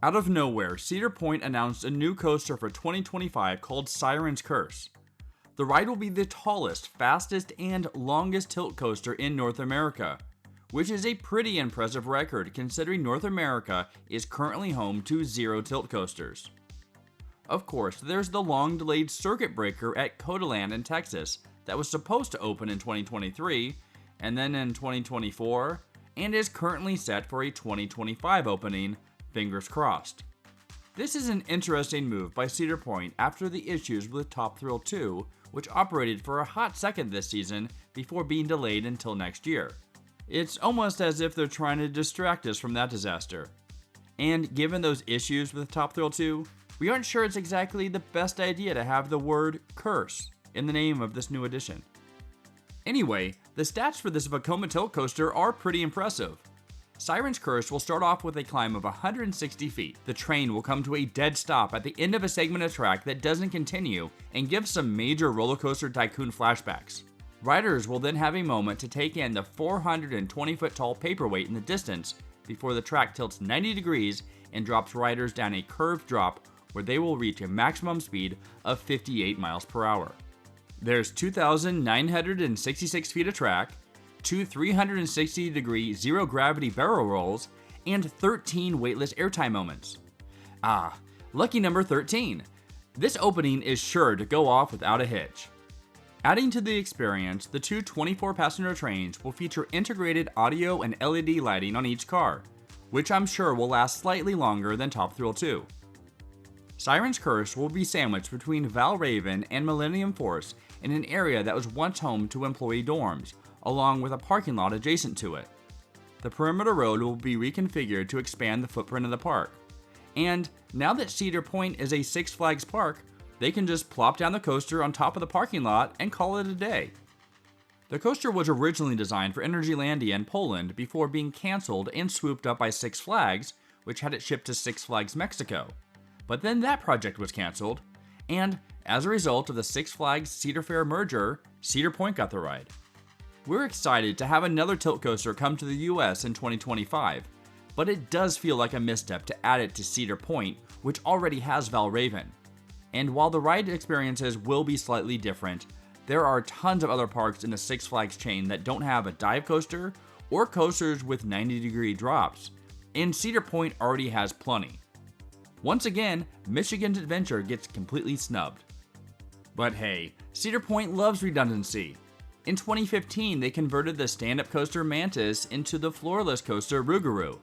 Out of nowhere, Cedar Point announced a new coaster for 2025 called Siren's Curse. The ride will be the tallest, fastest, and longest tilt coaster in North America, which is a pretty impressive record considering North America is currently home to 0 tilt coasters. Of course, there's the long-delayed circuit breaker at Codaland in Texas that was supposed to open in 2023, and then in 2024, and is currently set for a 2025 opening, fingers crossed. This is an interesting move by Cedar Point after the issues with Top Thrill 2, which operated for a hot second this season before being delayed until next year. It's almost as if they're trying to distract us from that disaster. And given those issues with Top Thrill 2, we aren't sure it's exactly the best idea to have the word curse in the name of this new edition. Anyway, the stats for this Vekoma Tilt Coaster are pretty impressive. Siren's Curse will start off with a climb of 160 feet. The train will come to a dead stop at the end of a segment of track that doesn't continue and gives some major roller coaster tycoon flashbacks. Riders will then have a moment to take in the 420-foot tall paperweight in the distance before the track tilts 90 degrees and drops riders down a curved drop where they will reach a maximum speed of 58 miles per hour. There's 2,966 feet of track, 2 360-degree zero-gravity barrel rolls, and 13 weightless airtime moments. Lucky number 13. This opening is sure to go off without a hitch. Adding to the experience, the two 24-passenger trains will feature integrated audio and LED lighting on each car, which I'm sure will last slightly longer than Top Thrill 2. Siren's Curse will be sandwiched between Valravn and Millennium Force in an area that was once home to employee dorms, along with a parking lot adjacent to it. The perimeter road will be reconfigured to expand the footprint of the park. And now that Cedar Point is a Six Flags park, they can just plop down the coaster on top of the parking lot and call it a day. The coaster was originally designed for Energylandia in Poland before being canceled and swooped up by Six Flags, which had it shipped to Six Flags Mexico. But then that project was canceled, and as a result of the Six Flags Cedar Fair merger, Cedar Point got the ride. We're excited to have another tilt coaster come to the US in 2025, but it does feel like a misstep to add it to Cedar Point, which already has Valravn. And while the ride experiences will be slightly different, there are tons of other parks in the Six Flags chain that don't have a dive coaster or coasters with 90-degree drops, and Cedar Point already has plenty. Once again, Michigan's Adventure gets completely snubbed. But hey, Cedar Point loves redundancy. In 2015, they converted the stand-up coaster Mantis into the floorless coaster Rougarou.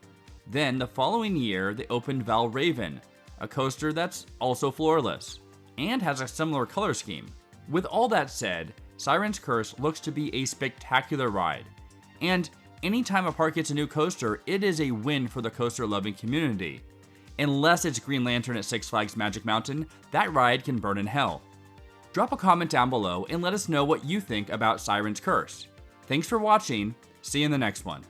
Then, the following year, they opened Valravn, a coaster that's also floorless, and has a similar color scheme. With all that said, Siren's Curse looks to be a spectacular ride. And anytime a park gets a new coaster, it is a win for the coaster-loving community. Unless it's Green Lantern at Six Flags Magic Mountain, that ride can burn in hell. Drop a comment down below and let us know what you think about Siren's Curse. Thanks for watching, see you in the next one.